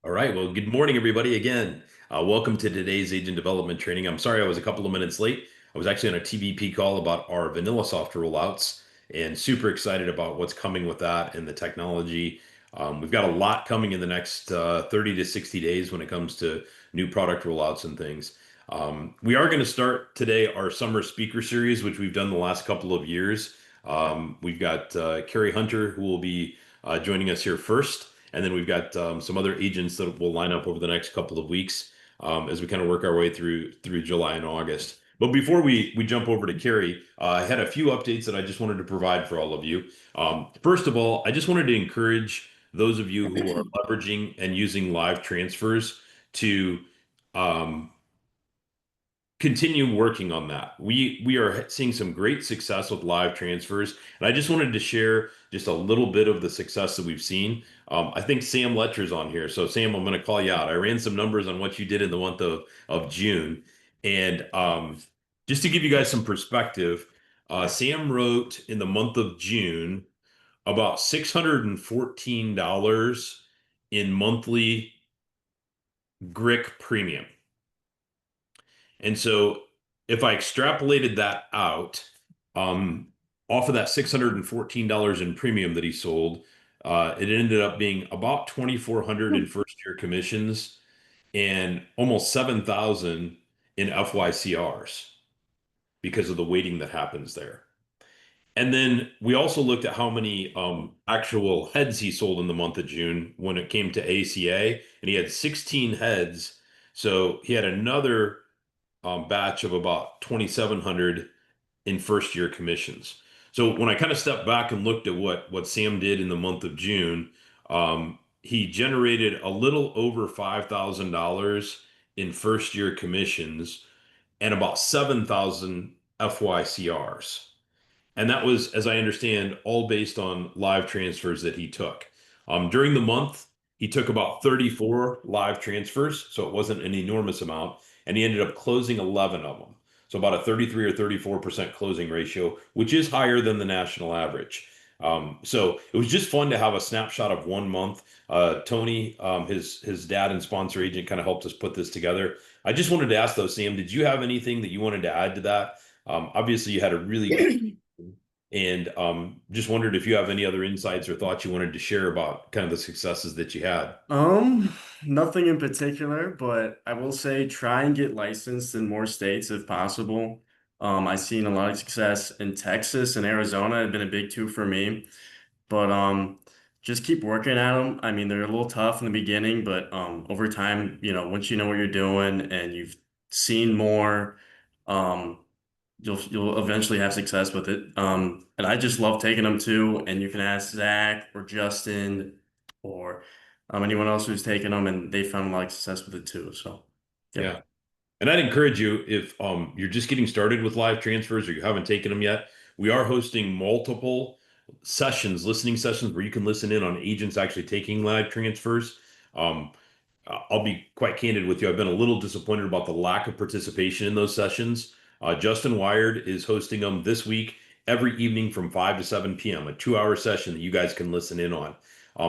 All right. Well, good morning, everybody. Again, welcome to today's agent development training. I'm sorry I was a couple of minutes late. I was actually on a TVP call about our vanilla soft rollouts and super excited about what's coming with that and the technology. We've got a lot coming in the next 30 to 60 days when it comes to new product rollouts and things. We are going to start today our summer speaker series, which we've done the last couple of years. We've got Carrie Hunter, who will be joining us here first. And then we've got some other agents that will line up over the next couple of weeks as we kind of work our way through July and August. But before we jump over to Carrie, I had a few updates that I just wanted to provide for all of you. First of all, I just wanted to encourage those of you who are leveraging and using live transfers to um, continue working on that. We are seeing some great success with live transfers, and I just wanted to share just a little bit of the success that we've seen. I think Sam Letcher's on here, so Sam, I'm going to call you out. I ran some numbers on what you did in the month of June, and just to give you guys some perspective, Sam wrote in the month of June about $614 in monthly GRIC premium. And so if I extrapolated that out, um, off of that $614 in premium that he sold, it ended up being about 2,400 in first year commissions and almost 7,000 in FYCRs because of the weighting that happens there. And then we also looked at how many actual heads he sold in the month of June when it came to ACA, and he had 16 heads. So he had another batch of about 2,700 in first year commissions. So when I kind of stepped back and looked at what Sam did in the month of June, he generated a little over $5,000 in first year commissions and about 7,000 FYCRs. And that was, as I understand, all based on live transfers that he took. During the month, he took about 34 live transfers, so it wasn't an enormous amount, and he ended up closing 11 of them. So about a 33 or 34% closing ratio, which is higher than the national average. So it was just fun to have a snapshot of 1 month. Tony, his dad and sponsor agent, kind of helped us put this together. I just wanted to ask though, Sam, did you have anything that you wanted to add to that? Obviously, you had a really good and just wondered if you have any other insights or thoughts you wanted to share about kind of the successes that you had. Um, Nothing in particular, but I will say try and get licensed in more states if possible. I've seen a lot of success in Texas and Arizona have been a big two for me. But just keep working at them. I mean, they're a little tough in the beginning, but over time, once you know what you're doing and you've seen more, um, you'll eventually have success with it. And I just love taking them too. And you can ask Zach or Justin or anyone else who's taken them, and they found a lot of success with it too. So, yep. Yeah. And I'd encourage you if you're just getting started with live transfers or you haven't taken them yet, we are hosting multiple sessions, listening sessions where you can listen in on agents actually taking live transfers. Um, I'll be quite candid with you. I've been a little disappointed about the lack of participation in those sessions. Justin Wired is hosting them this week every evening from 5 to 7 p.m., a 2 hour session that you guys can listen in on.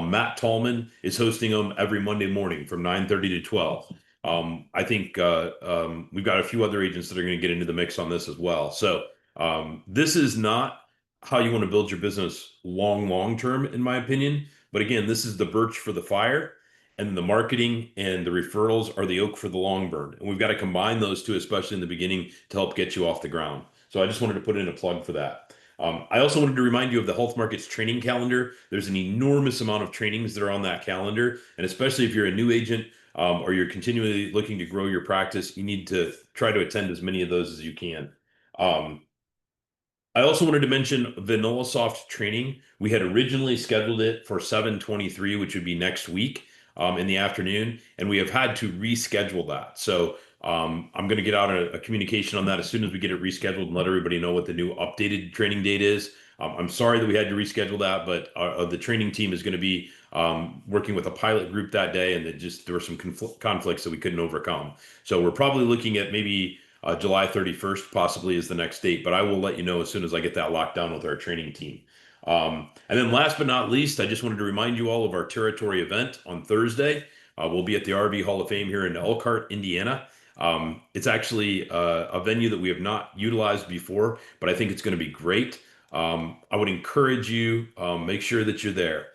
Matt Tallman is hosting them every Monday morning from 9:30 to 12. I think we've got a few other agents that are going to get into the mix on this as well. So this is not how you want to build your business long term, in my opinion. But again, this is the birch for the fire, and the marketing and the referrals are the oak for the long burn. And we've got to combine those two, especially in the beginning, to help get you off the ground. So I just wanted to put in a plug for that. I also wanted to remind you of the Health Markets training calendar. There's an enormous amount of trainings that are on that calendar. And especially if you're a new agent or you're continually looking to grow your practice, you need to try to attend as many of those as you can. Um, I also wanted to mention VanillaSoft training. We had originally scheduled it for 7/23, which would be next week in the afternoon, and we have had to reschedule that. So I'm going to get out a communication on that as soon as we get it rescheduled and let everybody know what the new updated training date is. I'm sorry that we had to reschedule that, but the training team is going to be working with a pilot group that day, and there were some conflicts that we couldn't overcome. So we're probably looking at maybe July 31st possibly is the next date, but I will let you know as soon as I get that locked down with our training team. And then last but not least, I just wanted to remind you all of our territory event on Thursday. We'll be at the RV Hall of Fame here in Elkhart, Indiana. It's actually a venue that we have not utilized before, but I think it's going to be great. I would encourage you, make sure that you're there.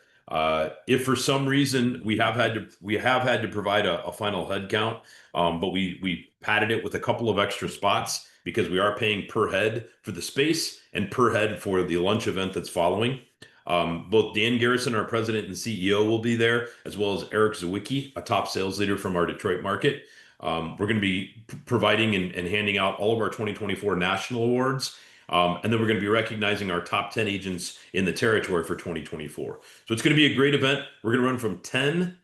If for some reason we have had to provide a final head count, but we padded it with a couple of extra spots because we are paying per head for the space and per head for the lunch event that's following. Both Dan Garrison, our president and CEO, will be there, as well as Eric Zawicki, a top sales leader from our Detroit market. We're going to be providing and handing out all of our 2024 national awards. And then we're going to be recognizing our top 10 agents in the territory for 2024. So it's going to be a great event. We're going to run from 10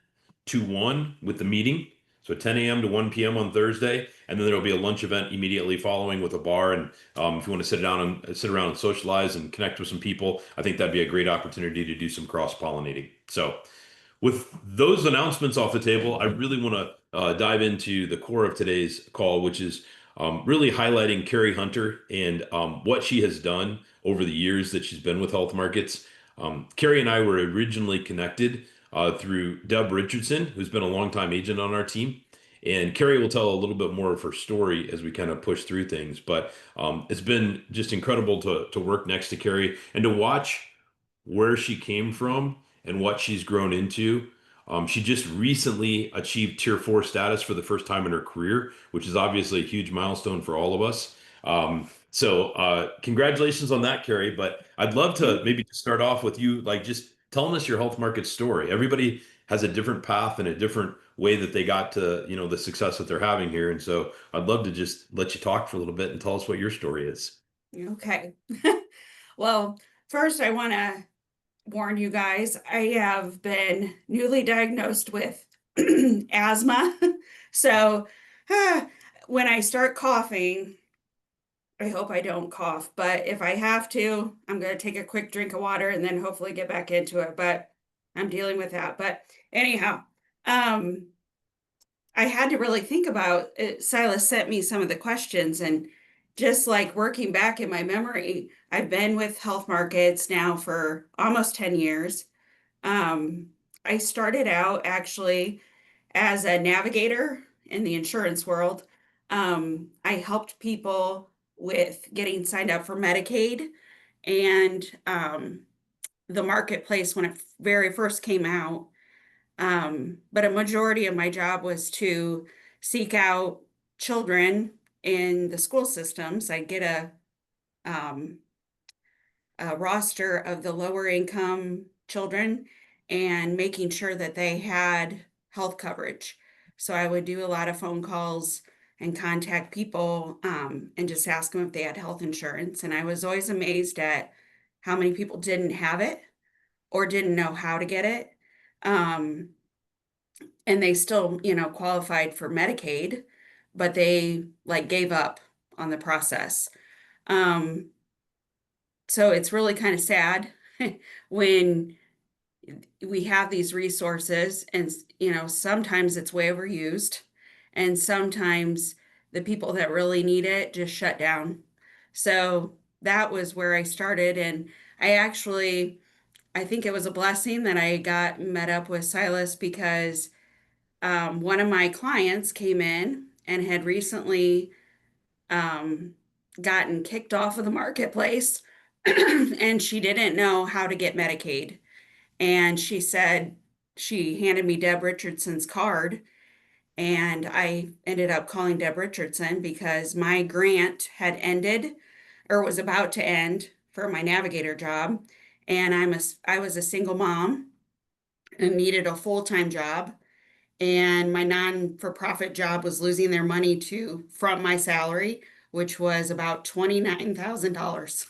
to 1 with the meeting. So 10 a.m. to 1 p.m. on Thursday. And then there'll be a lunch event immediately following with a bar. And if you want to sit around and socialize and connect with some people, I think that'd be a great opportunity to do some cross-pollinating. So with those announcements off the table, I really want to dive into the core of today's call, which is really highlighting Carrie Hunter and what she has done over the years that she's been with Health Markets. Carrie and I were originally connected through Deb Richardson, who's been a longtime agent on our team. And Carrie will tell a little bit more of her story as we kind of push through things. But it's been just incredible to work next to Carrie and to watch where she came from and what she's grown into. She just recently achieved Tier 4 status for the first time in her career, which is obviously a huge milestone for all of us. Congratulations on that, Carrie. But I'd love to maybe just start off with you, like just telling us your health market story. Everybody has a different path and a different way that they got to, the success that they're having here. And so I'd love to just let you talk for a little bit and tell us what your story is. Okay. Well, first, I want to warn you guys, I have been newly diagnosed with asthma. So when I start coughing, I hope I don't cough, but if I have to, I'm going to take a quick drink of water and then hopefully get back into it. But I'm dealing with that. But anyhow, I had to really think about it. Silas sent me some of the questions, and just like working back in my memory, I've been with Health Markets now for almost 10 years. I started out actually as a navigator in the insurance world. I helped people with getting signed up for Medicaid and the marketplace when it very first came out. But a majority of my job was to seek out children in the school systems. I get a roster of the lower income children and making sure that they had health coverage. So I would do a lot of phone calls and contact people and just ask them if they had health insurance. And I was always amazed at how many people didn't have it or didn't know how to get it. And they still, qualified for Medicaid, but they like gave up on the process. Um, so it's really kind of sad when we have these resources and, sometimes it's way overused and sometimes the people that really need it just shut down. So that was where I started. And I think it was a blessing that I got met up with Silas because one of my clients came in and had recently um, gotten kicked off of the marketplace and she didn't know how to get Medicaid. And she said, she handed me Deb Richardson's card. And I ended up calling Deb Richardson because my grant had ended or was about to end for my navigator job. And I was a single mom and needed a full-time job, and my non-for-profit job was losing their money to from my salary, which was about $29,000.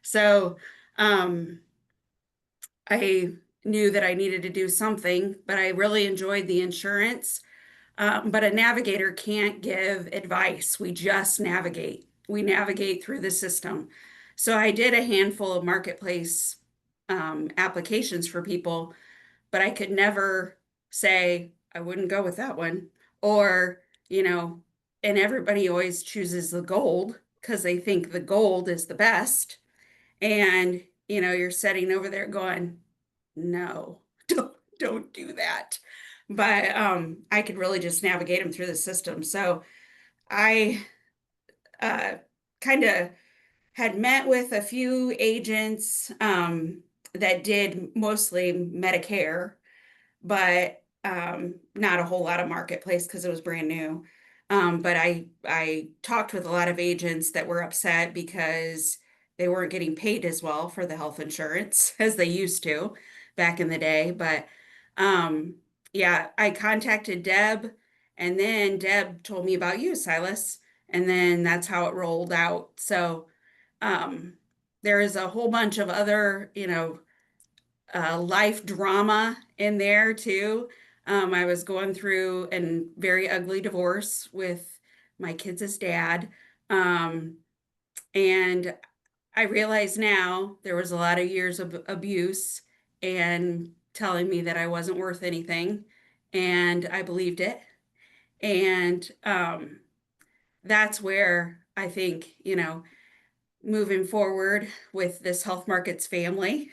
So um, I knew that I needed to do something, but I really enjoyed the insurance. But a navigator can't give advice. We just navigate. We navigate through the system. So I did a handful of marketplace applications for people, but I could never say I wouldn't go with that one. Or, and everybody always chooses the gold because they think the gold is the best. And, you're sitting over there going, no, don't do that. but I could really just navigate them through the system. So I uh, kind of had met with a few agents that did mostly Medicare, but not a whole lot of marketplace because it was brand new. But I talked with a lot of agents that were upset because they weren't getting paid as well for the health insurance as they used to back in the day. But um, yeah, I contacted Deb, and then Deb told me about you, Silas, and then that's how it rolled out. So um, there is a whole bunch of other, life drama in there too. I was going through a very ugly divorce with my kids' dad. Um, and I realize now there was a lot of years of abuse and telling me that I wasn't worth anything. And I believed it. And that's where I think, moving forward with this health markets family.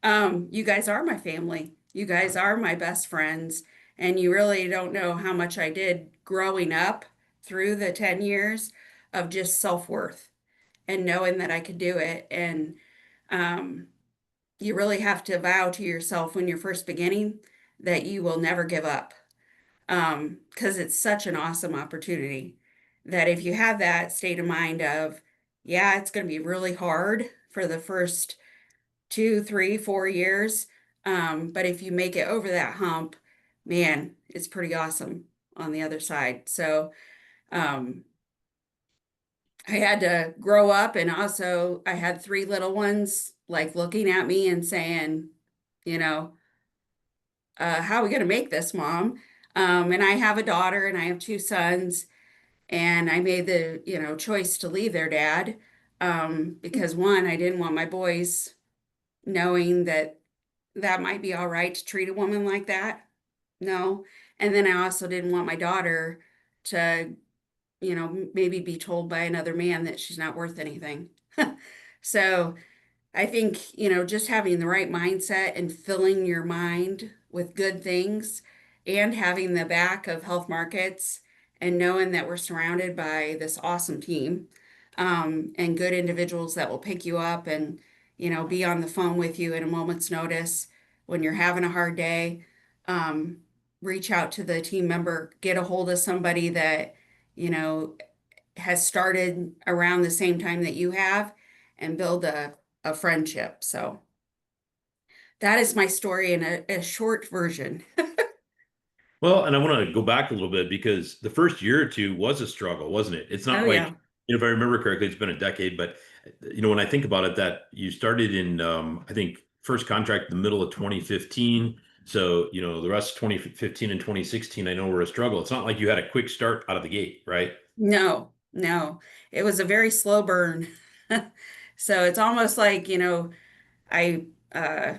You guys are my family. You guys are my best friends. And you really don't know how much I did growing up through the 10 years of just self-worth and knowing that I could do it. And um, you really have to vow to yourself when you're first beginning that you will never give up, because it's such an awesome opportunity that if you have that state of mind of, yeah, it's going to be really hard for the first 2, 3, 4 years, but if you make it over that hump, man, it's pretty awesome on the other side. So um, I had to grow up, and also I had three little ones like looking at me and saying, you know, how are we going to make this, Mom? And I have a daughter and I have two sons. And I made the, choice to leave their dad, because one, I didn't want my boys knowing that that might be all right to treat a woman like that. No. And then I also didn't want my daughter to, maybe be told by another man that she's not worth anything. So I think, just having the right mindset and filling your mind with good things and having the back of health markets and knowing that we're surrounded by this awesome team, and good individuals that will pick you up and, be on the phone with you at a moment's notice when you're having a hard day. Um, Reach out to the team member, get a hold of somebody that, you know, has started around the same time that you have and build a friendship. So that is my story in a short version. Well, and I want to go back a little bit because the first year or two was a struggle, wasn't it? It's Oh not like, yeah. if I remember correctly, it's been a decade, but when I think about it, that you started in, I think, first contract the middle of 2015. So, the rest of 2015 and 2016, I know were a struggle. It's not like you had a quick start out of the gate, right? No, no. It was a very slow burn. So it's almost like, I uh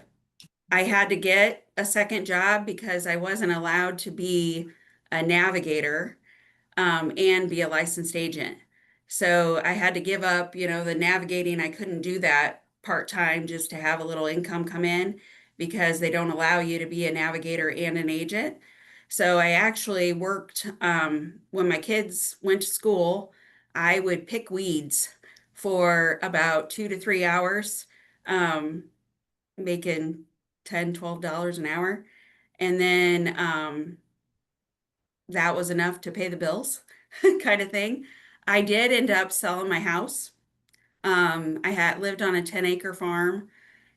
I had to get a second job because I wasn't allowed to be a navigator, and be a licensed agent. So I had to give up, the navigating. I couldn't do that part-time just to have a little income come in because they don't allow you to be a navigator and an agent. So I actually worked, when my kids went to school, I would pick weeds for about 2 to 3 hours, um, making $10, $12 an hour. And then that was enough to pay the bills kind of thing. I did end up selling my house. I had lived on a 10-acre farm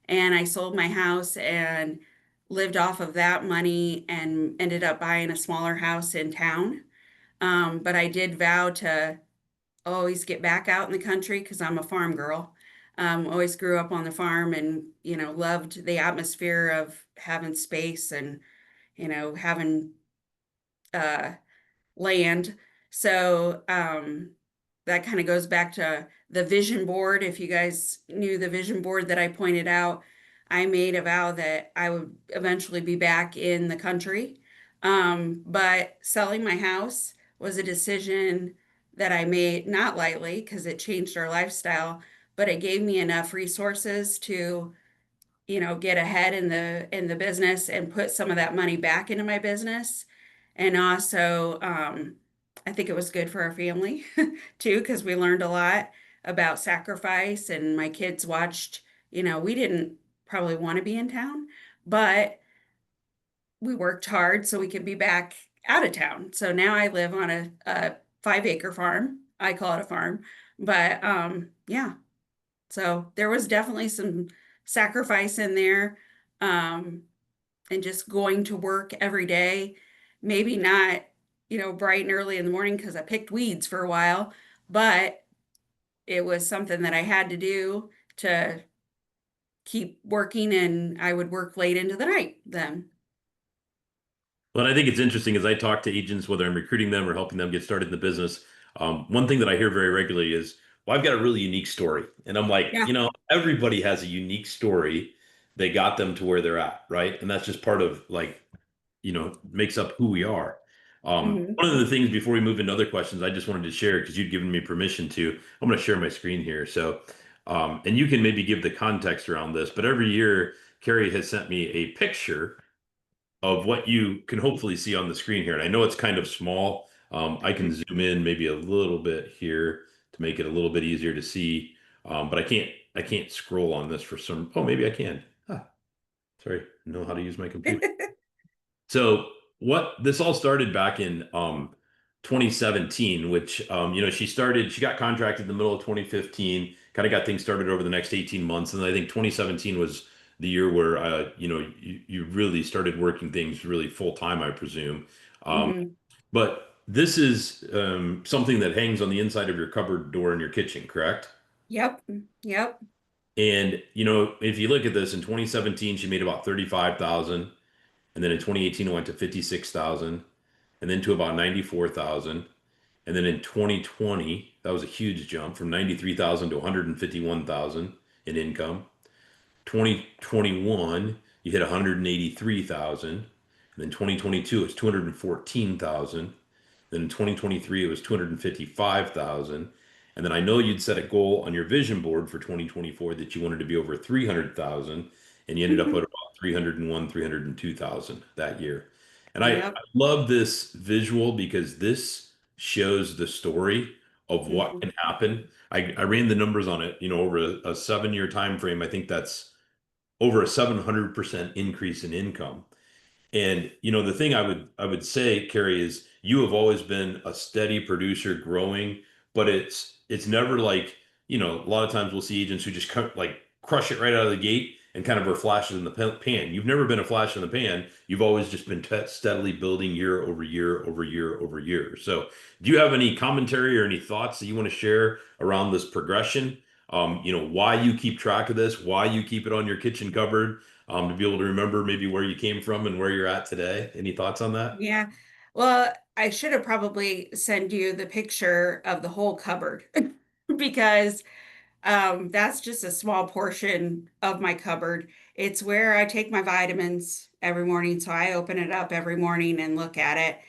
and I sold my house and lived off of that money and ended up buying a smaller house in town. But I did vow to always get back out in the country because I'm a farm girl. Always grew up on the farm and, loved the atmosphere of having space and, having uh, land. So that kind of goes back to the vision board. If you guys knew the vision board that I pointed out, I made a vow that I would eventually be back in the country. But selling my house was a decision that I made not lightly because it changed our lifestyle, but it gave me enough resources to get ahead in the business and put some of that money back into my business. And also, I think it was good for our family too, because we learned a lot about sacrifice. And my kids watched, we didn't probably want to be in town, but we worked hard so we could be back out of town. So now I live on a 5 acre farm. I call it a farm, but yeah. So there was definitely some sacrifice in there, um, and just going to work every day. Maybe not, bright and early in the morning because I picked weeds for a while, but it was something that I had to do to keep working, and I would work late into the night then. But I think it's interesting as I talk to agents, whether I'm recruiting them or helping them get started in the business. One thing that I hear very regularly is, well, I've got a really unique story. And I'm like, Yeah. everybody has a unique story that got them to where they're at, right? And that's just part of like, makes up who we are. Hmm. One of the things before we move into other questions, I just wanted to share because you'd given me permission to. I'm going to share my screen here. So, and you can maybe give the context around this, but every year, Carrie has sent me a picture of what you can hopefully see on the screen here. And I know it's kind of small. I can zoom in maybe a little bit here to make it a little bit easier to see. But I can't scroll on this for some. Oh, maybe I can. Huh, sorry, know how to use my computer. So what this all started back in 2017, which she got contracted in the middle of 2015, kind of got things started over the next 18 months, and I think 2017 was the year where you really started working things really full time, I presume. Um, Hmm. but this is something that hangs on the inside of your cupboard door in your kitchen, correct? Yep. Yep. And if you look at this in 2017, she made about 35,000. And then in 2018, it went to 56,000 and then to about 94,000. And then in 2020, that was a huge jump from 93,000 to 151,000 in income. 2021, you hit 183,000. And then 2022, it's 214,000. Then in 2023, it was 255,000. And then I know you'd set a goal on your vision board for 2024 that you wanted to be over 300,000, and you ended up at about 301, 302,000 that year. And I Yep. love this visual because this shows the story of what Hmm. can happen. I ran the numbers on it, over a 7 year time frame. I think that's over a 700% increase in income. And the thing I would say, Carrie, is you have always been a steady producer growing, but it's never like, a lot of times we'll see agents who just like crush it right out of the gate and kind of are flashes in the pan. You've never been a flash in the pan. You've always just been steadily building year over year over year over year. So, do you have any commentary or any thoughts that you want to share around this progression? Why you keep track of this, why you keep it on your kitchen cupboard, to be able to remember maybe where you came from and where you're at today. Any thoughts on that? Yeah. Well, I should have probably sent you the picture of the whole cupboard because that's just a small portion of my cupboard. It's where I take my vitamins every morning. So I open it up every morning and look at it.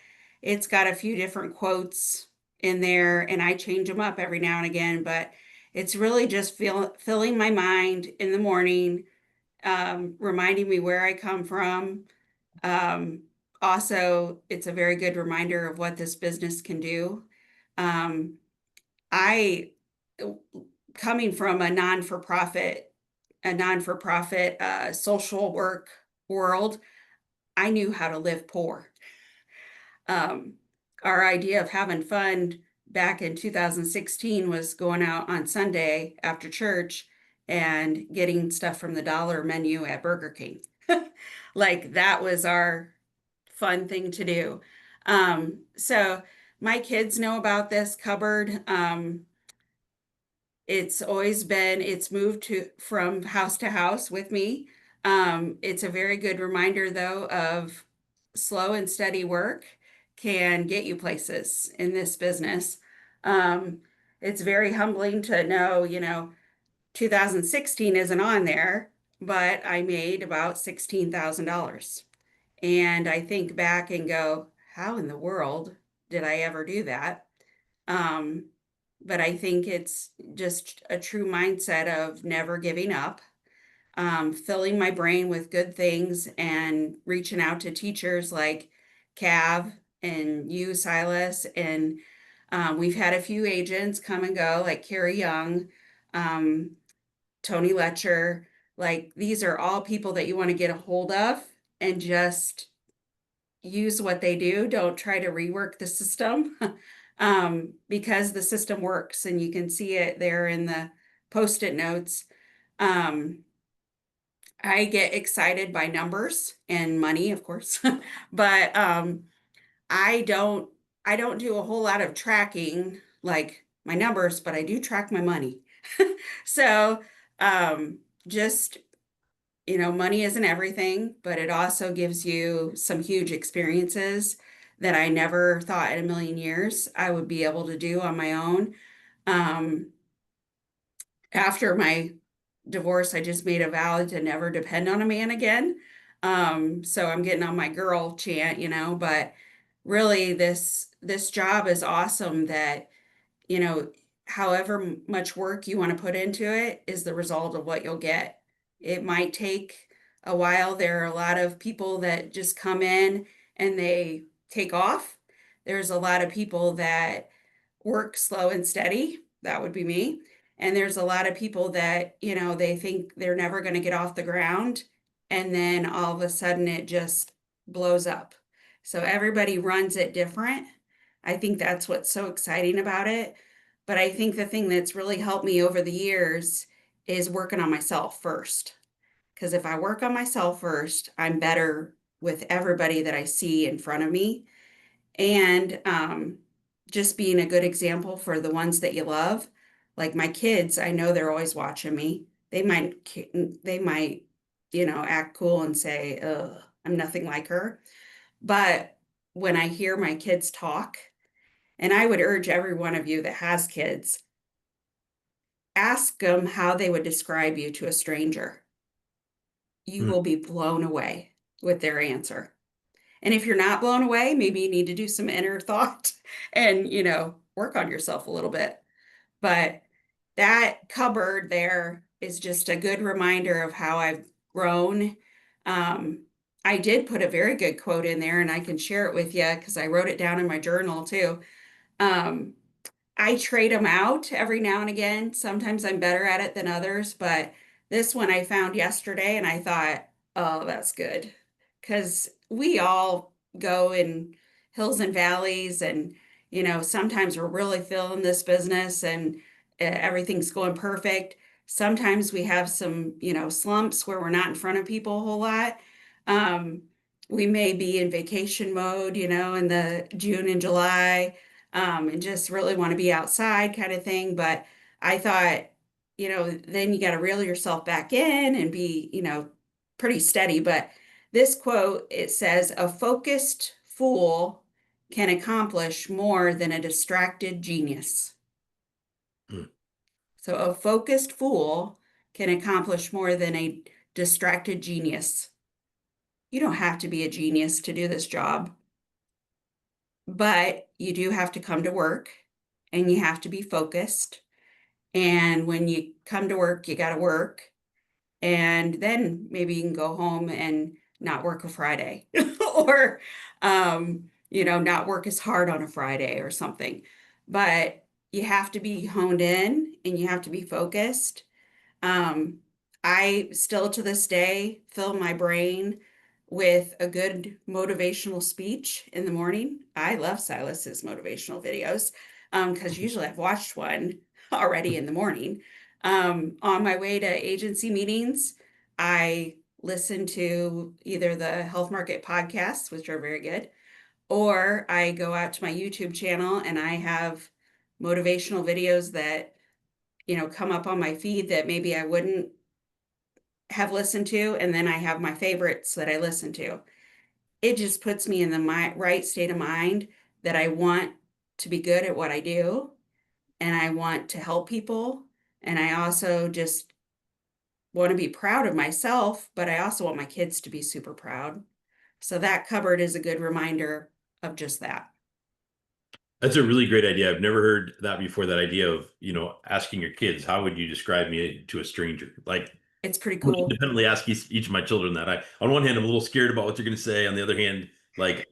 It's got a few different quotes in there, and I change them up every now and again, but it's really just filling my mind in the morning, reminding me where I come from. Um, Also, it's a very good reminder of what this business can do. Um, I, coming from a non-for-profit social work world, I knew how to live poor. Um, our idea of having fun back in 2016 was going out on Sunday after church and getting stuff from the dollar menu at Burger King. Like that was our fun thing to do. So my kids know about this cupboard. It's moved from house to house with me. It's a very good reminder though of slow and steady work can get you places in this business. Um, it's very humbling to know, 2016 isn't on there, but I made about $16,000. And I think back and go, how in the world did I ever do that? Um, but I think it's just a true mindset of never giving up. filling my brain with good things and reaching out to teachers like Cav and you, Silas. And we've had a few agents come and go, like Carrie Young, um, Tony Letcher. Like these are all people that you want to get a hold of and just use what they do. Don't try to rework the system because the system works and you can see it there in the post-it notes. Um, I get excited by numbers and money, of course, but I don't I don't do a whole lot of tracking like my numbers, but I do track my money. So um, just money isn't everything, but it also gives you some huge experiences that I never thought in a million years I would be able to do on my own. Um, After my divorce, I just made a vow to never depend on a man again. So I'm getting on my girl chant, but really this job is awesome that, you know, however much work you want to put into it is the result of what you'll get. It might take a while. There are a lot of people that just come in and they take off. There's a lot of people that work slow and steady. That would be me. And there's a lot of people that, they think they're never going to get off the ground. And then all of a sudden it just blows up. So everybody runs it different. I think that's what's so exciting about it. But I think the thing that's really helped me over the years is working on myself first. Because if I work on myself first, I'm better with everybody that I see in front of me. And just being a good example for the ones that you love. Like my kids, I know they're always watching me. They might, act cool and say, "Ugh, I'm nothing like her." But when I hear my kids talk, and I would urge every one of you that has kids, ask them how they would describe you to a stranger. You Hmm. will be blown away with their answer. And if you're not blown away, maybe you need to do some inner thought and, work on yourself a little bit. But that cupboard there is just a good reminder of how I've grown. Um, I did put a very good quote in there, and I can share it with you because I wrote it down in my journal too. Um, I trade them out every now and again. Sometimes I'm better at it than others, but this one I found yesterday and I thought, oh, that's good. Because we all go in hills and valleys, and sometimes we're really feeling this business and everything's going perfect. Sometimes we have some, slumps where we're not in front of people a whole lot. Um, we may be in vacation mode, in the June and July and just really want to be outside kind of thing. But I thought, then you got to reel yourself back in and be, pretty steady. But this quote, it says, "A focused fool can accomplish more than a distracted genius." Hmm. So a focused fool can accomplish more than a distracted genius. You don't have to be a genius to do this job, but you do have to come to work and you have to be focused. And when you come to work, you got to work. And then maybe you can go home and not work a Friday or, not work as hard on a Friday or something. But you have to be honed in and you have to be focused. Um, I still to this day fill my brain with a good motivational speech in the morning. I love Silas's motivational videos because usually I've watched one already in the morning. On my way to agency meetings, I listen to either the health market podcasts, which are very good, or I go out to my YouTube channel and I have motivational videos that come up on my feed that maybe I wouldn't have listened to, and then I have my favorites that I listen to. It just puts me in the right state of mind that I want to be good at what I do and I want to help people. And I also just want to be proud of myself, but I also want my kids to be super proud. So that cupboard is a good reminder of just that. That's a really great idea. I've never heard that before. That idea of, asking your kids, how would you describe me to a stranger? Like, It's pretty I'm gonna cool. independently ask each of my children that. On one hand, I'm a little scared about what you're going to say. On the other hand, like,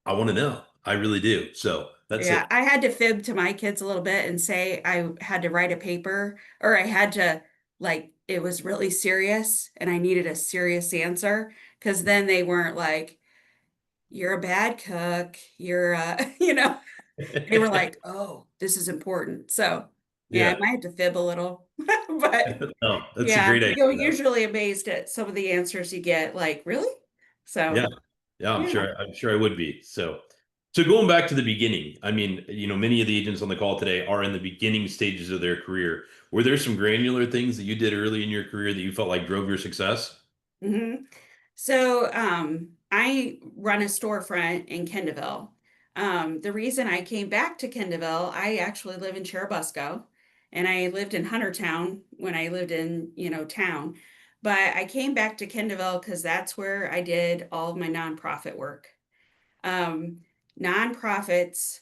I want to know. I really do. So that's Yeah, it. I had to fib to my kids a little bit and say I had to write a paper, or I had to, like, it was really serious and I needed a serious answer, because then they weren't like, you're a bad cook, you're they were like, oh, this is important. So yeah, I Yeah. might have to fib a little, but No, that's a yeah, great idea, you're though. usually amazed at some of the answers you get, like, really? Yeah. So Yeah, yeah. I'm sure I would be. So going back to the beginning, I mean, many of the agents on the call today are in the beginning stages of their career. Were there some granular things that you did early in your career that you felt like drove your success? hmm So, I run a storefront in Kendallville. The reason I came back to Kendallville, I actually live in Cherubusco, and I lived in Huntertown when I lived in, town. But I came back to Kendallville because that's where I did all of my nonprofit work. Um, Nonprofits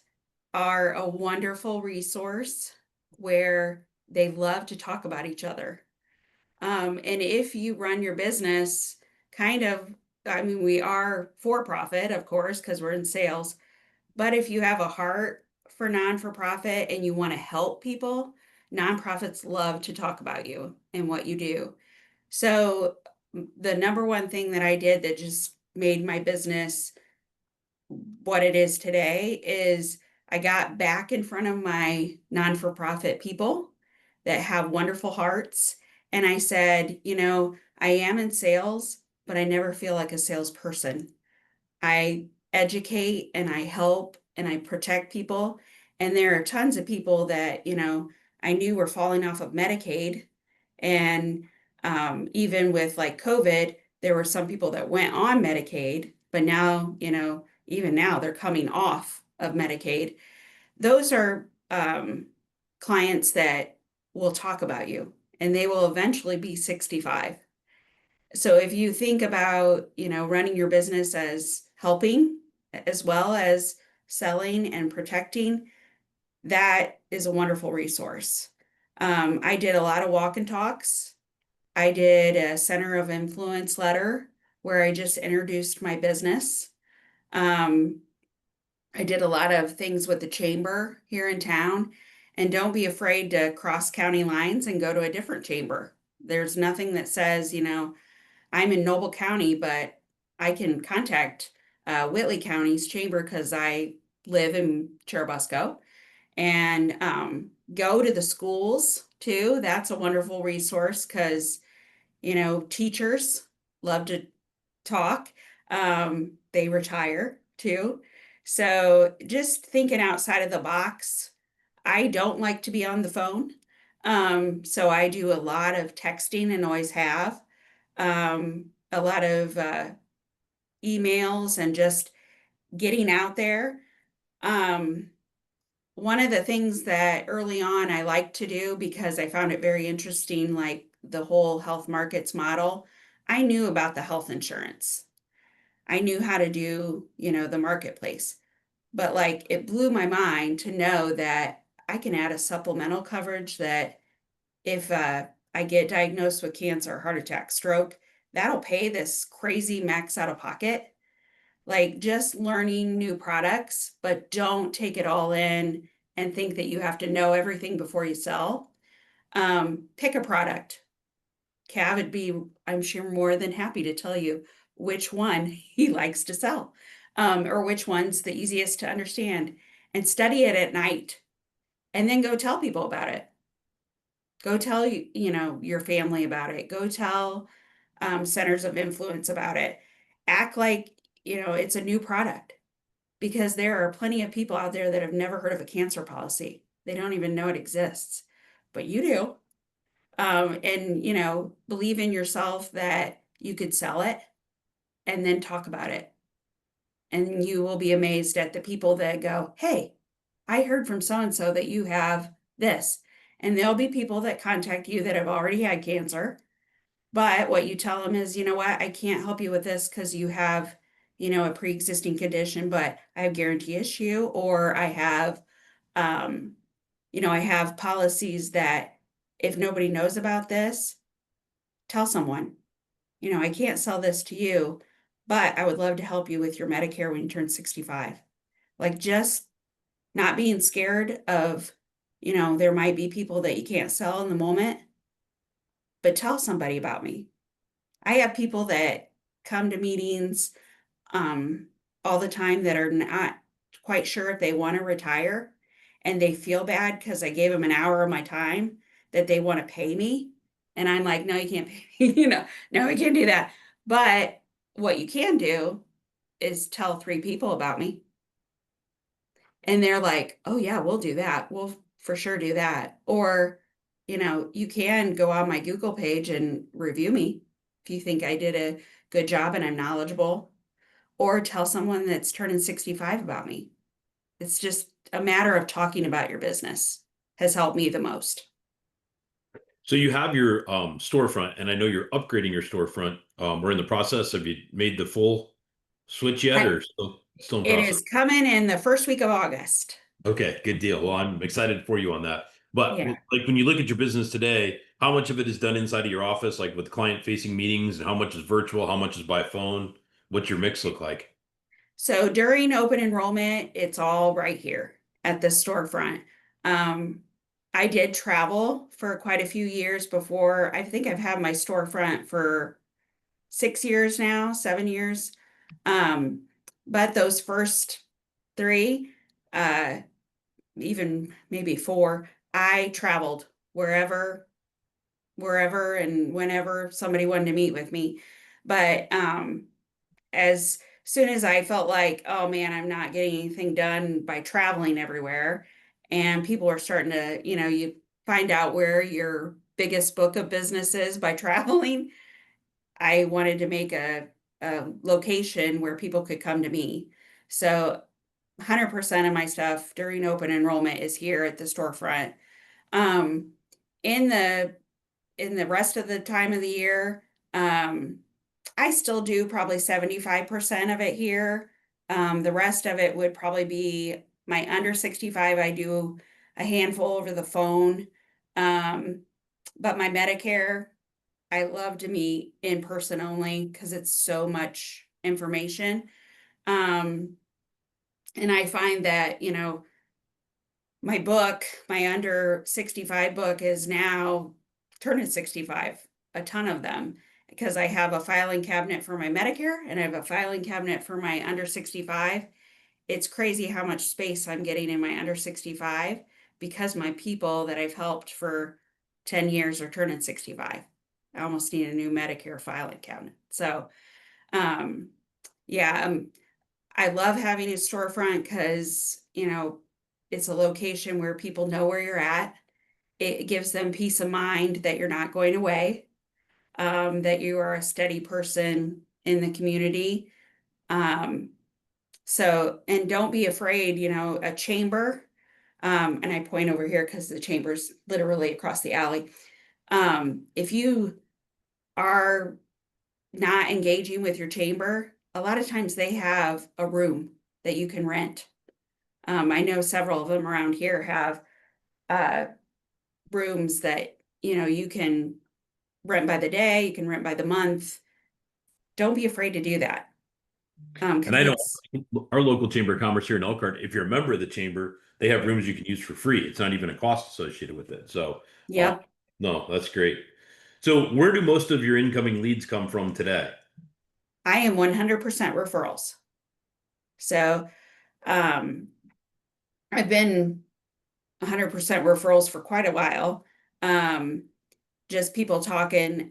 are a wonderful resource where they love to talk about each other. And if you run your business kind of, I mean, we are for profit, of course, because we're in sales, but if you have a heart for non-for-profit and you want to help people, nonprofits love to talk about you and what you do. So the number one thing that I did that just made my business what it is today is I got back in front of my non-for-profit people that have wonderful hearts. And I said, I am in sales, but I never feel like a salesperson. I educate and I help and I protect people. And there are tons of people that, I knew were falling off of Medicaid. And even with like COVID, there were some people that went on Medicaid, but now, even now they're coming off of Medicaid. Those are clients that will talk about you and they will eventually be 65. So if you think about, running your business as helping as well as selling and protecting, that is a wonderful resource. I did a lot of walk and talks. I did a center of influence letter where I just introduced my business. Um, I did a lot of things with the chamber here in town. And don't be afraid to cross county lines and go to a different chamber. There's nothing that says, I'm in Noble County, but I can contact Whitley County's chamber because I live in Cherubusco, and go to the schools too. That's a wonderful resource because, teachers love to talk. They retire too. So just thinking outside of the box. I don't like to be on the phone. So I do a lot of texting and always have. A lot of emails and just getting out there. Um, One of the things that early on I liked to do because I found it very interesting, like the whole health markets model, I knew about the health insurance. I knew how to do, the marketplace. But like it blew my mind to know that I can add a supplemental coverage that if I get diagnosed with cancer, heart attack, stroke, that'll pay this crazy max out of pocket. Like just learning new products, but don't take it all in and think that you have to know everything before you sell. Pick a product. Cav would be, I'm sure, more than happy to tell you which one he likes to sell, or which one's the easiest to understand, and study it at night and then go tell people about it. Go tell your family about it. Go tell centers of influence about it. Act like it's a new product, because there are plenty of people out there that have never heard of a cancer policy. They don't even know it exists, but you do. And believe in yourself that you could sell it and then talk about it. And you will be amazed at the people that go, hey, I heard from so and so that you have this. And there'll be people that contact you that have already had cancer. But what you tell them is, you know what, I can't help you with this because you have, a pre-existing condition, but I have guarantee issue, or um, I have policies that if nobody knows about this, tell someone, I can't sell this to you, but I would love to help you with your Medicare when you turn 65. Like just not being scared of, there might be people that you can't sell in the moment, but tell somebody about me. I have people that come to meetings um, all the time that are not quite sure if they want to retire and they feel bad because I gave them an hour of my time that they want to pay me. And I'm like, no, you can't pay me, no, we can't do that. But what you can do is tell 3 people about me. And they're like, oh, yeah, we'll do that. We'll for sure do that. Or, you can go on my Google page and review me if you think I did a good job and I'm knowledgeable, or tell someone that's turning 65 about me. It's just a matter of talking about your business has helped me the most. So you have your storefront, and I know you're upgrading your storefront. We're in the process. Have you made the full switch yet, I, or still in it process? is coming in the first week of August. Okay, good deal. Well, I'm excited for you on that. But Yeah. like when you look at your business today, how much of it is done inside of your office, like with client-facing meetings, and how much is virtual? How much is by phone? What's your mix look like? So during open enrollment, it's all right here at the storefront. Um, I did travel for quite a few years before. I think I've had my storefront for 6 years now, 7 years. Um, but those first three, uh, even maybe four, I traveled wherever and whenever somebody wanted to meet with me. But as soon as I felt like, oh man, I'm not getting anything done by traveling everywhere, and people are starting to, you find out where your biggest book of business is by traveling. I wanted to make a location where people could come to me. So 100% of my stuff during open enrollment is here at the storefront. Um, in the rest of the time of the year, um, I still do probably 75% of it here. The rest of it would probably be my under 65. I do a handful over the phone. Um, but my Medicare, I love to meet in person only because it's so much information. Um, and I find that, my book, my under 65 book is now turning 65, a ton of them, because I have a filing cabinet for my Medicare and I have a filing cabinet for my under 65. It's crazy how much space I'm getting in my under 65 because my people that I've helped for 10 years are turning 65. I almost need a new Medicare filing cabinet. So, um, yeah, I love having a storefront because, it's a location where people know where you're at. It gives them peace of mind that you're not going away, that you are a steady person in the community. Um, and don't be afraid, a chamber, and I point over here because the chamber's literally across the alley. If you are not engaging with your chamber, a lot of times they have a room that you can rent. I know several of them around here have uh, rooms that, you can rent by the day, you can rent by the month. Don't be afraid to do that. And Because I know it's, our local chamber of commerce here in Elkhart, if you're a member of the chamber, they have rooms you can use for free. It's not even a cost associated with it. So, uh, yep, no, that's great. So, where do most of your incoming leads come from today? I am 100% referrals. So um, I've been 100% referrals for quite a while. Um, just people talking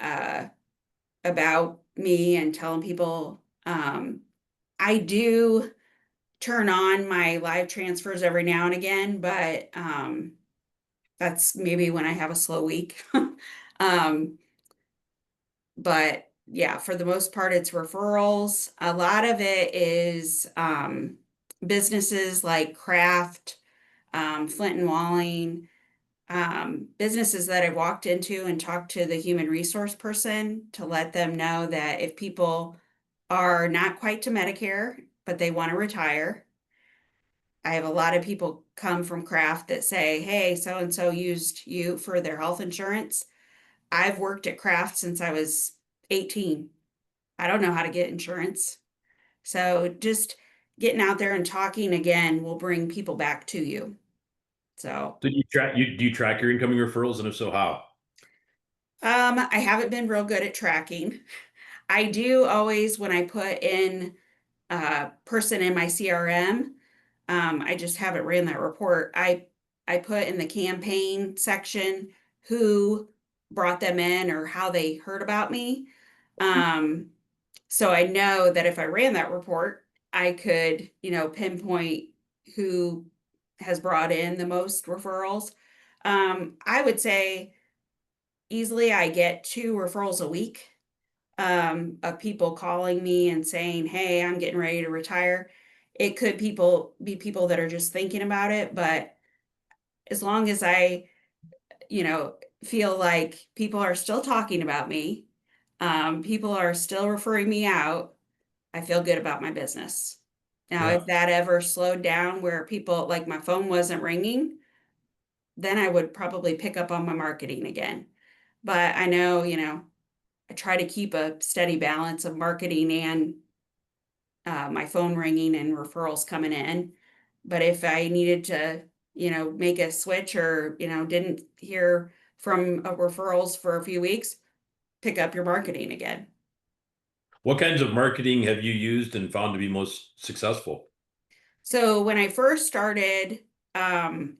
about me and telling people. I do turn on my live transfers every now and again, but that's maybe when I have a slow week. um, but yeah, for the most part, it's referrals. A lot of it is businesses like craft, Flint and Walling, businesses that I've walked into and talked to the human resource person to let them know that if people are not quite to Medicare, but they want to retire. I have a lot of people come from craft that say, hey, so and so used you for their health insurance. I've worked at Kraft since I was 18. I don't know how to get insurance. So just getting out there and talking again will bring people back to you. So, So do you track your incoming referrals, and if so, how? I haven't been real good at tracking. I do always when I put in a person in my CRM, I just haven't ran that report. I put in the campaign section who brought them in or how they heard about me. Um, so I know that if I ran that report, I could, pinpoint who has brought in the most referrals. I would say easily I get 2 referrals a week, of people calling me and saying, "Hey, I'm getting ready to retire." It could people be people that are just thinking about it, but as long as I, you know, feel like people are still talking about me, people are still referring me out, I feel good about my business. Now, Yeah. if that ever slowed down where people like my phone wasn't ringing, then I would probably pick up on my marketing again. But I know, I try to keep a steady balance of marketing and my phone ringing and referrals coming in. But if I needed to, make a switch or, didn't hear from referrals for a few weeks, pick up your marketing again. What kinds of marketing have you used and found to be most successful? So when I first started, um,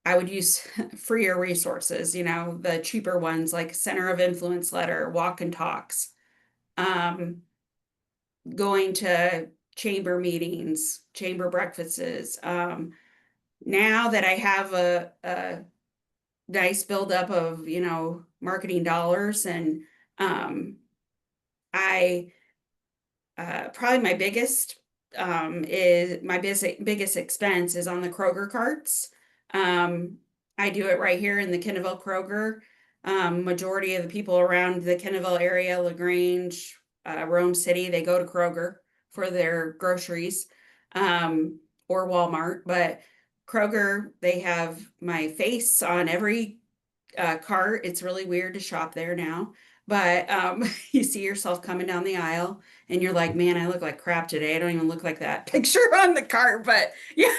I would use freer resources, the cheaper ones like Center of Influence Letter, Walk and Talks, um, going to chamber meetings, chamber breakfasts. Now that I have a nice buildup of, marketing dollars and um, I probably my biggest is my biggest expense is on the Kroger carts. Um, I do it right here in the Kenneville Kroger. Majority of the people around the Kenneville area, LaGrange, Rome City, they go to Kroger for their groceries, or Walmart. But Kroger, they have my face on every cart. It's really weird to shop there now, but you see yourself coming down the aisle and you're like, man, I look like crap today. I don't even look like that picture on the cart, but yeah,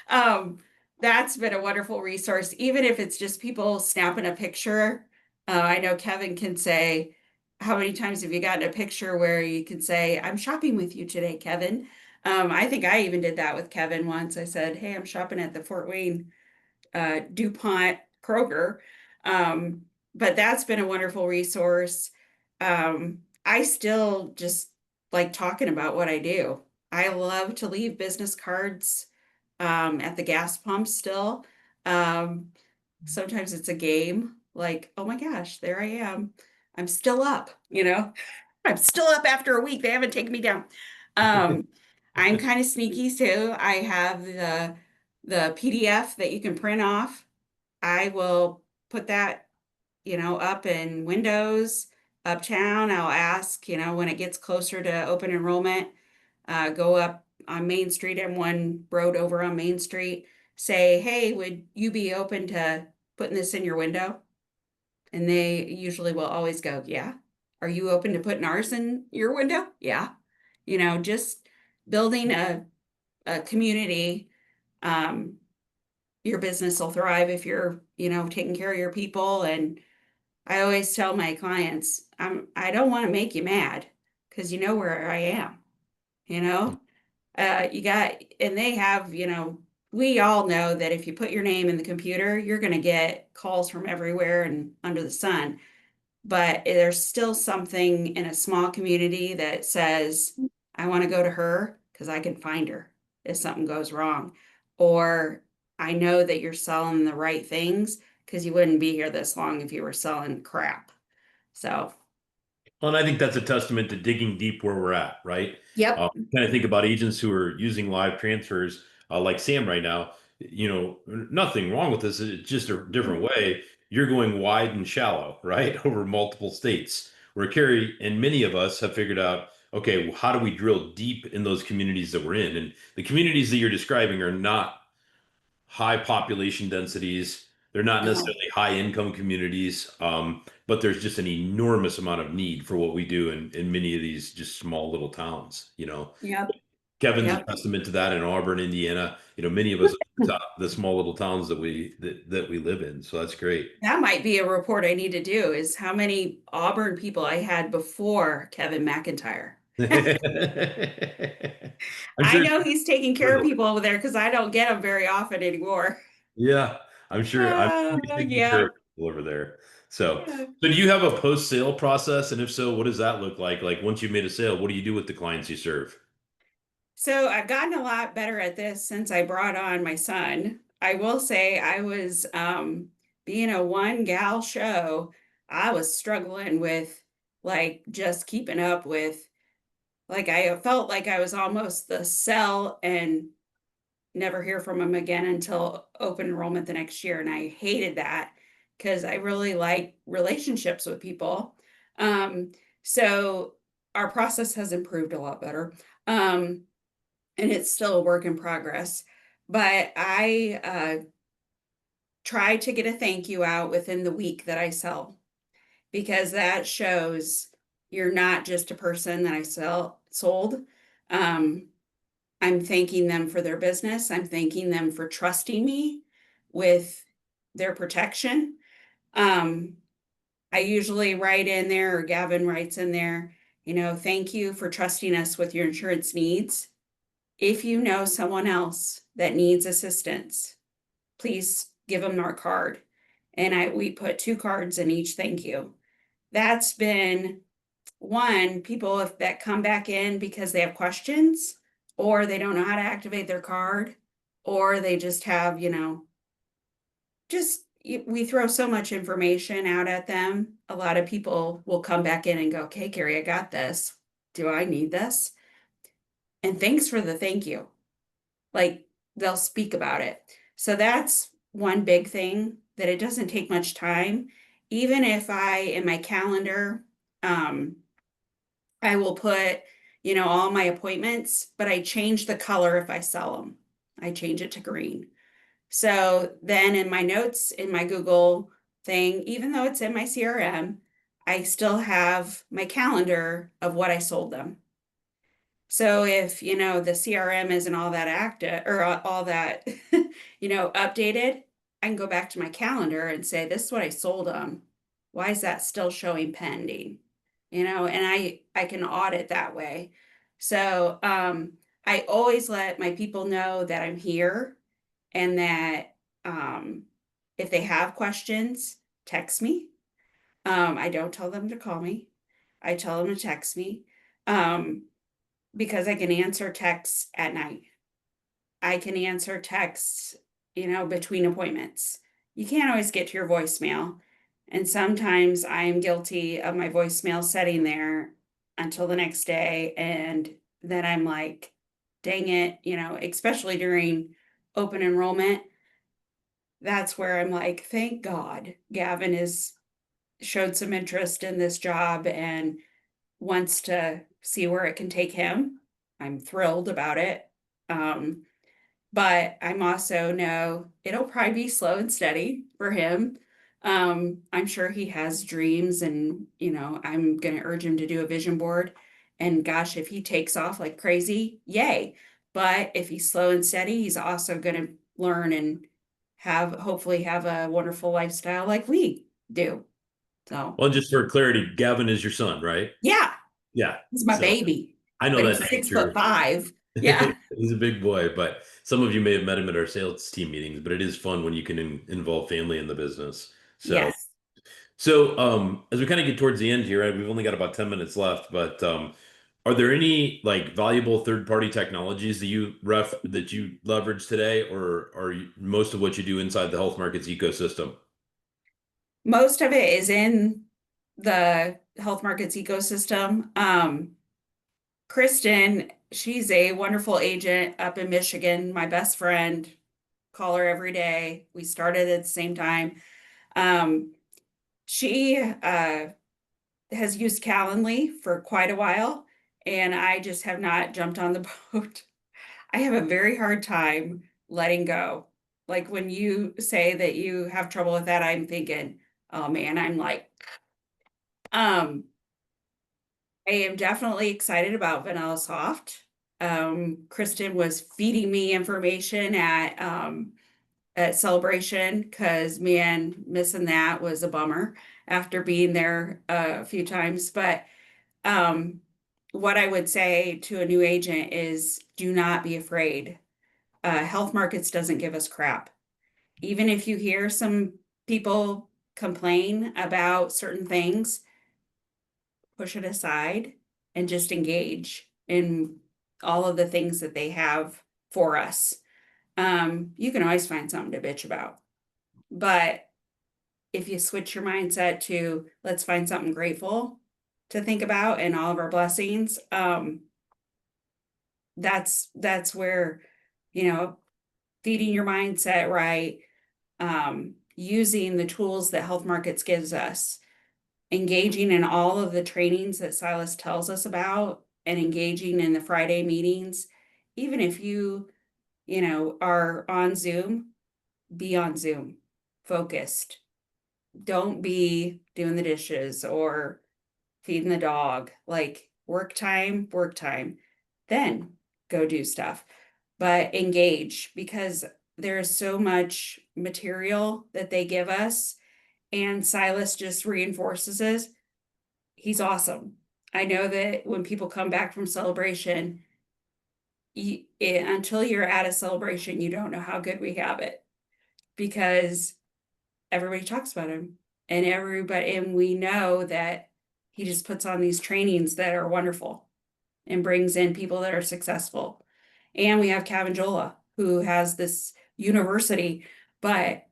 um, that's been a wonderful resource, even if it's just people snapping a picture. I know Kevin can say, how many times have you gotten a picture where you can say, I'm shopping with you today, Kevin? I think I even did that with Kevin once. I said, hey, I'm shopping at the Fort Wayne DuPont Kroger. Um, but that's been a wonderful resource. I still just like talking about what I do. I love to leave business cards at the gas pump still. Um, Sometimes it's a game like, oh my gosh, there I am. I'm still up, I'm still up after a week. They haven't taken me down. Um, I'm kind of sneaky too. I have the PDF that you can print off. I will put that, up in Windows, uptown. I'll ask, when it gets closer to open enrollment, go up on Main Street and one road over on Main Street, say, hey, would you be open to putting this in your window? And they usually will always go, yeah. Are you open to putting ours in your window? Yeah. Just building a community. Um, your business will thrive if you're, taking care of your people. And I always tell my clients, I don't want to make you mad because you know where I am, you know? You got, and they have, we all know that if you put your name in the computer, you're going to get calls from everywhere and under the sun. But there's still something in a small community that says, I want to go to her because I can find her if something goes wrong. Or I know that you're selling the right things because you wouldn't be here this long if you were selling crap. So, Well, and I think that's a testament to digging deep where we're at, right? yep. Kind of think about agents who are using live transfers, like Sam right now. Nothing wrong with this. It's just a different way. You're going wide and shallow, right? Over multiple states. Where Carrie and many of us have figured out, okay, well, how do we drill deep in those communities that we're in? And the communities that you're describing are not high population densities. They're not No. necessarily high income communities, but there's just an enormous amount of need for what we do in many of these just small little towns, you know. Yep. Kevin's a Yep. testament to that in Auburn, Indiana. You know, many of us the small little towns that we live in. So that's great. That might be a report I need to do is how many Auburn people I had before Kevin McIntyre. I'm I sure. know he's taking care of people over there because I don't get them very often anymore. Yeah, I'm sure he's taking care of Yeah. people over there. So, Yeah. so do you have a post-sale process? And if so, what does that look like? Like once you made a sale, what do you do with the clients you serve? So I've gotten a lot better at this since I brought on my son. I will say I was being a one gal show, I was struggling with like just keeping up with like I felt like I was almost the sell and never hear from him again until open enrollment the next year. And I hated that because I really like relationships with people. Um, so our process has improved a lot better. Um, and it's still a work in progress. But I try to get a thank you out within the week that I sell because that shows you're not just a person that I sold. Um, I'm thanking them for their business. I'm thanking them for trusting me with their protection. Um, I usually write in there, or Gavin writes in there, thank you for trusting us with your insurance needs. If you know someone else that needs assistance, please give them our card. And we put 2 cards in each thank you. That's been one, people if that come back in because they have questions or they don't know how to activate their card or they just have, just we throw so much information out at them. A lot of people will come back in and go, okay, Carrie, I got this. Do I need this? And thanks for the thank you. Like they'll speak about it. So that's one big thing that it doesn't take much time. Even if I in my calendar, um, I will put, all my appointments, but I change the color if I sell them. I change it to green. So then in my notes in my Google thing, even though it's in my CRM, I still have my calendar of what I sold them. So if, the CRM isn't all that active or all that, updated, I can go back to my calendar and say, this is what I sold them. Why is that still showing pending? And I can audit that way. So I always let my people know that I'm here and that if they have questions, text me. I don't tell them to call me. I tell them to text me. Because I can answer texts at night. I can answer texts, between appointments. You can't always get to your voicemail. And sometimes I am guilty of my voicemail sitting there until the next day. And then I'm like, dang it, especially during open enrollment. That's where I'm like, thank God Gavin is showed some interest in this job and wants to see where it can take him. I'm thrilled about it. Um, but I'm also know it'll probably be slow and steady for him. I'm sure he has dreams and, I'm going to urge him to do a vision board. And gosh, if he takes off like crazy, yay. But if he's slow and steady, he's also going to learn and hopefully have a wonderful lifestyle like we do. So, Well, just for clarity, Gavin is your son, right? yeah, Yeah. he's my So baby, I know but that he's to be six true. foot five. Yeah. He's a big boy, but some of you may have met him at our sales team meetings, but it is fun when you can involve family in the business. So, Yes. as we kind of get towards the end here, right, we've only got about 10 minutes left, but are there any like valuable third-party technologies that you leverage today, or are most of what you do inside the health markets ecosystem? Most of it is in the health markets ecosystem. Kristen, she's a wonderful agent up in Michigan, my best friend. Call her every day. We started at the same time. She has used Calendly for quite a while, and I just have not jumped on the boat. I have a very hard time letting go. Like when you say that you have trouble with that, I'm thinking, oh man, I'm like, um, I am definitely excited about Vanilla Soft. Kristen was feeding me information at Celebration because man, missing that was a bummer after being there a few times. But um, what I would say to a new agent is do not be afraid. Health Markets doesn't give us crap. Even if you hear some people complain about certain things, push it aside and just engage in all of the things that they have for us. You can always find something to bitch about. But if you switch your mindset to let's find something grateful to think about and all of our blessings, that's where, you know, feeding your mindset right, using the tools that Health Markets gives us, engaging in all of the trainings that Silas tells us about, and engaging in the Friday meetings. Even if you know, are on Zoom, be on Zoom, focused. Don't be doing the dishes or feeding the dog. Like work time, then go do stuff. But engage because there's so much material that they give us, and Silas just reinforces it. He's awesome. I know that when people come back from celebration, until you're at a celebration, you don't know how good we have it because everybody talks about him and we know that he just puts on these trainings that are wonderful and brings in people that are successful. And we have Cavanjola who has this university, but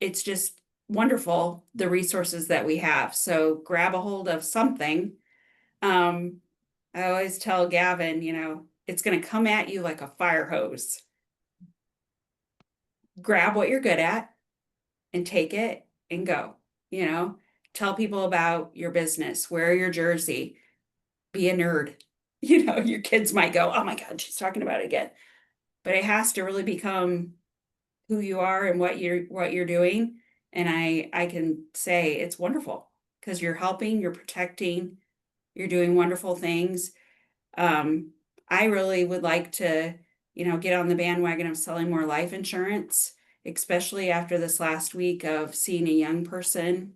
it's just wonderful the resources that we have. So grab a hold of something. Um, I always tell Gavin, you know, it's going to come at you like a fire hose. Grab what you're good at and take it and go, you know, tell people about your business, wear your jersey, be a nerd. You know, your kids might go, oh my God, she's talking about it again. But it has to really become who you are and what you're doing. And I can say it's wonderful because you're helping, you're protecting, you're doing wonderful things. Um, I really would like to, you know, get on the bandwagon of selling more life insurance, especially after this last week of seeing a young person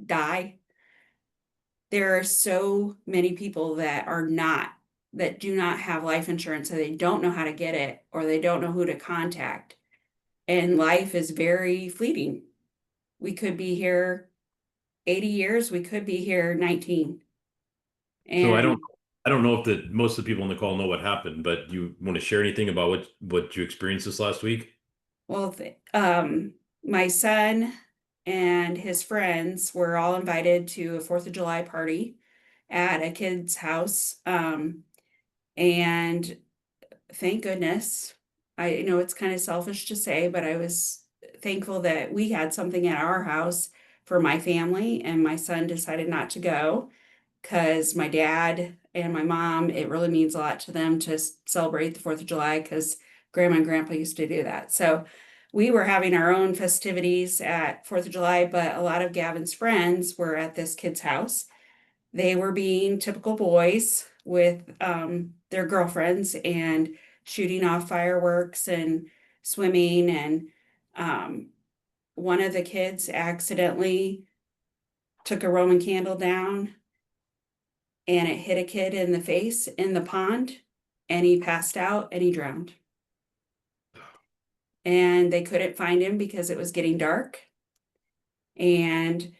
die. There are so many people that do not have life insurance and they don't know how to get it or they don't know who to contact. And life is very fleeting. We could be here 80 years, we could be here 19. So And I don't know if that most of the people on the call know what happened, but you want to share anything about what you experienced this last week? well, my son and his friends were all invited to a 4th of July party at a kid's house. And thank goodness, I know it's kind of selfish to say, but I was thankful that we had something at our house for my family, and my son decided not to go because my dad and my mom, it really means a lot to them to celebrate the 4th of July because grandma and grandpa used to do that. So we were having our own festivities at 4th of July, but a lot of Gavin's friends were at this kid's house. They were being typical boys with their girlfriends and shooting off fireworks and swimming. And um, one of the kids accidentally took a Roman candle down and it hit a kid in the face in the pond and he passed out and he drowned. And they couldn't find him because it was getting dark. And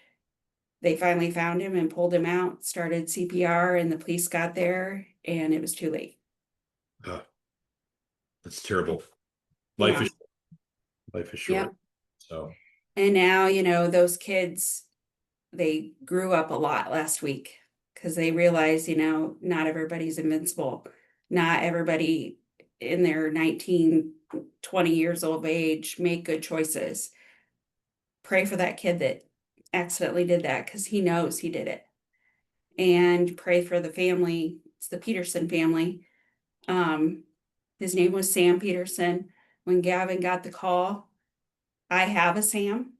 they finally found him and pulled him out, started CPR, and the police got there and it was too late. Oh, that's terrible. Life Yeah. is life is Yep. short. So And now, you know, those kids, they grew up a lot last week because they realized, you know, not everybody's invincible. Not everybody in their 19, 20 years of age make good choices. Pray for that kid that accidentally did that because he knows he did it. And pray for the family. It's the Peterson family. Um, his name was Sam Peterson. when Gavin got the call. I have a Sam.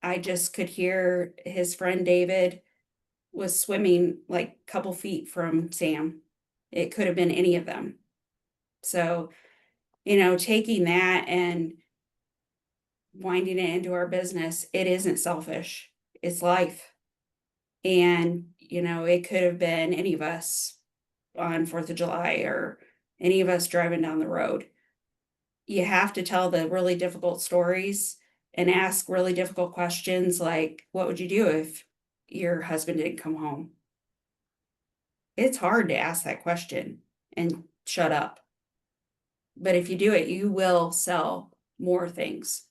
I just could hear his friend David was swimming like a couple feet from Sam. It could have been any of them. So, taking that and winding it into our business, it isn't selfish. It's life. And, it could have been any of us on 4th of July or any of us driving down the road. You have to tell the really difficult stories and ask really difficult questions like, what would you do if your husband didn't come home? It's hard to ask that question and shut up. But if you do it, you will sell more things.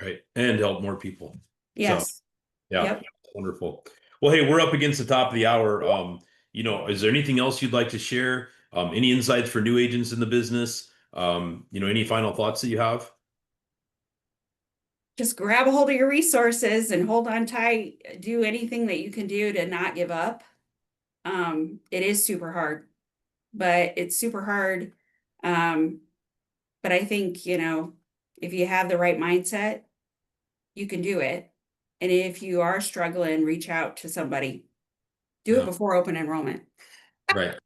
Right. And help more people. So, Yes. yeah, Yep. wonderful. Well, hey, we're up against the top of the hour. Is there anything else you'd like to share? Any insights for new agents in the business? Any final thoughts that you have? Just grab a hold of your resources and hold on tight. Do anything that you can do to not give up. It is super hard, but it's super hard. But I think, if you have the right mindset, you can do it. And if you are struggling, reach out to somebody. Do it Yeah, before open enrollment. right.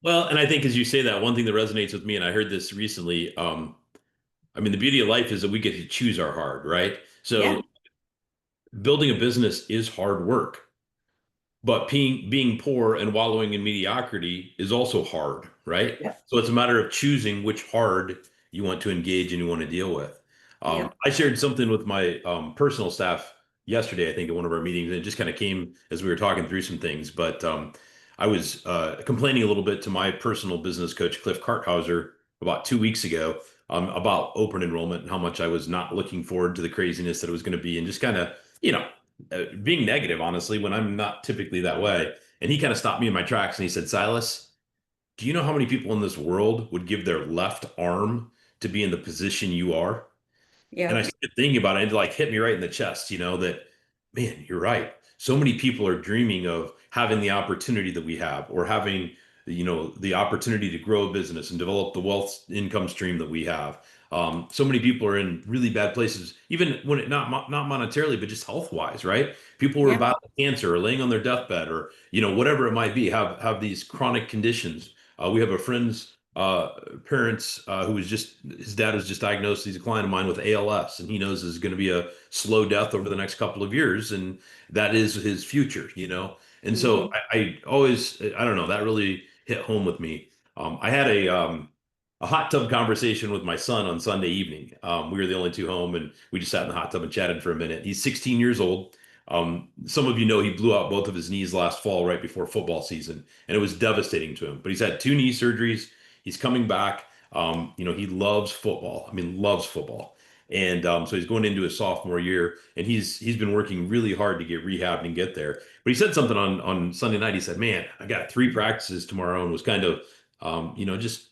Well, and I think as you say that, one thing that resonates with me, and I heard this recently, I mean, the beauty of life is that we get to choose our hard, right? Yeah. So building a business is hard work. But being poor and wallowing in mediocrity is also hard, right? Yep. So it's a matter of choosing which hard you want to engage and you want to deal with. Yep. I shared something with my personal staff yesterday, I think, at one of our meetings, and it just kind of came as we were talking through some things. But I was complaining a little bit to my personal business coach, Cliff Karthauser, about 2 weeks ago about open enrollment and how much I was not looking forward to the craziness that it was going to be, and just kind of, you know, being negative, honestly, when I'm not typically that way. And he kind of stopped me in my tracks and he said, Silas, do you know how many people in this world would give their left arm to be in the position you are? And I Yep. started thinking about it, and it like hit me right in the chest, that, man, you're right. So many people are dreaming of having the opportunity that we have, or having, the opportunity to grow a business and develop the wealth income stream that we have. So many people are in really bad places, even when it not monetarily, but just health wise, right? People who are Yep. battling cancer or laying on their deathbed, or whatever it might be, have these chronic conditions. We have a friend's parents who was just his dad was just diagnosed. He's a client of mine with ALS, and he knows is going to be a slow death over the next couple of years, and that is his future. And so Mhm. I always, I don't know, that really hit home with me. I had a hot tub conversation with my son on Sunday evening. We were the only two home, and we just sat in the hot tub and chatted for a minute. He's 16 years old. Some of you know he blew out both of his knees last fall right before football season, and it was devastating to him. But he's had two knee surgeries. He's coming back. He loves football. I mean, loves football. And so he's going into his sophomore year, and he's been working really hard to get rehabbed and get there. But he said something on Sunday night. He said, "Man, I got three practices tomorrow," and was kind of, just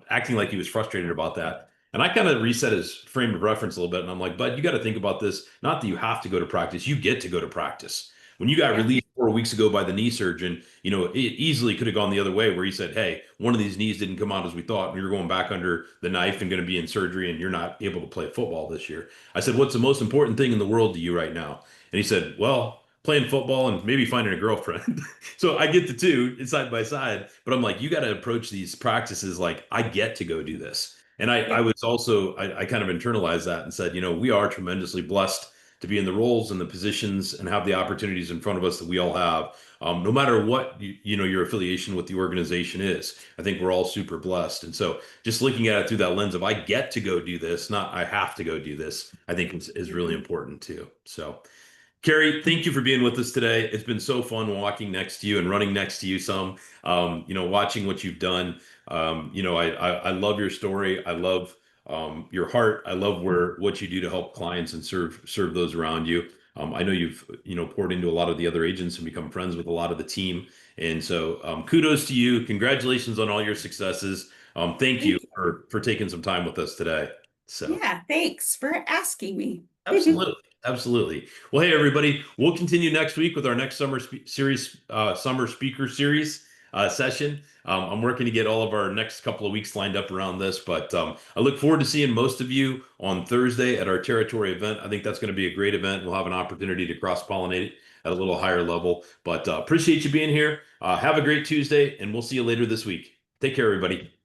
acting like he was frustrated about that. And I kind of reset his frame of reference a little bit, and I'm like, "Bud, you got to think about this. Not that you have to go to practice. You get to go to practice." When you got Yep. released 4 weeks ago by the knee surgeon, it easily could have gone the other way where he said, "Hey, one of these knees didn't come out as we thought, and you're going back under the knife and going to be in surgery, and you're not able to play football this year." I said, "What's the most important thing in the world to you right now?" And he said, "Well, playing football and maybe finding a girlfriend." So I get the two side by side, but I'm like, you got to approach these practices like I get to go do this. And I Yep. was also, I kind of internalized that and said, we are tremendously blessed to be in the roles and the positions and have the opportunities in front of us that we all have. No matter what your affiliation with the organization is, I think we're all super blessed. And so, just looking at it through that lens of I get to go do this, not I have to go do this, I think is really Mhm. important too. So, Carrie, thank you for being with us today. It's been so fun walking next to you and running next to you some, watching what you've done. I love your story. I love your heart. I love what you do to help clients and serve those around you. I know you've, poured into a lot of the other agents and become friends with a lot of the team. And so kudos to you. Congratulations on all your successes. Thank you Thank you. for taking some time with us today. So. Yeah. Thanks for asking me. Absolutely. Absolutely. Well, hey, everybody, we'll continue next week with our next summer speaker series. session. I'm working to get all of our next couple of weeks lined up around this, but I look forward to seeing most of you on Thursday at our territory event. I think that's going to be a great event. We'll have an opportunity to cross-pollinate at a little higher level, but appreciate you being here. Have a great Tuesday, and we'll see you later this week. Take care, everybody.